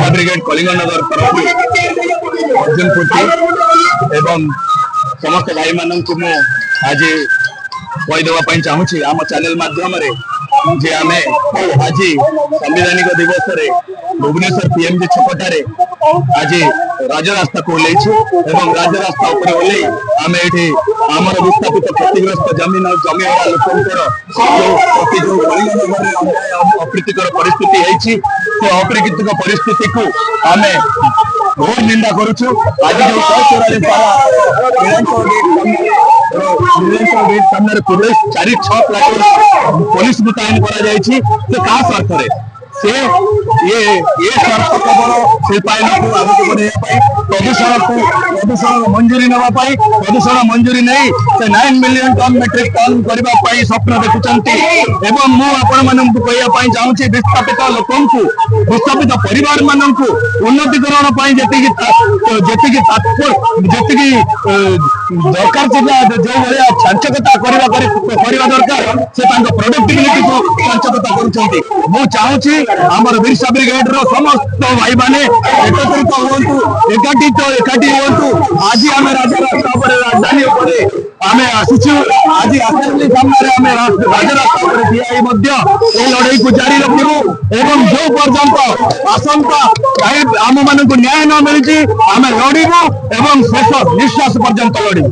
Birsa brigade Kalinganagar तरफ अर्जुन फुटी एवं समस्त भाई मान को आज कहीदेवाई चाहूँगी आम चैनल माध्यम जे आम आज संवैधानिक दिवस भुवनेश्वर पीएमजी छकटारे आज राजरास्ता को ओल्लैछु राजरास्ता ओल्लै आम ये आमर विस्थापित क्षतिग्रस्त जमीन जमीवाला लोकंर अप्रीतिकर परिस्थिति है अप्रीतिक परिस्थिति को आम घोर निंदा करुचु। आज जो 144 सामने पुलिस 4-6 प्लाटून पुलिस मुतयन करा स्वार्थ से ये स्वार्थ केवल शिल्पायन को आगे बढ़ाई प्रदूषण मंजूरी नापी प्रदूषण मंजूरी नहीं से 9 मिलियन टन मेट्रिक टन करने स्वप्न देखुं मुझे कहवाई चाहूँगी विस्थापित लोक विस्थापित परिवार मान उन्नतिकरण दरकार जो भाया छांचकता करवा दरकार से प्रोडक्टिविटी को छांचकता कर आमर बिरसा ब्रिगेड समस्त भाई माने एकत्रित हूँ एकाठी हूँ। आज आम राजरास्ता राजधानी आम आसीचु आज असेंबली सामने आम राजरास्ता ठिया लड़ाई को जारी रखू एवं जो पर्यंत आसंता आम मान को न्याय न मिली आम लड़ू एवं शेष निश्वास पर्यंत लड़ू।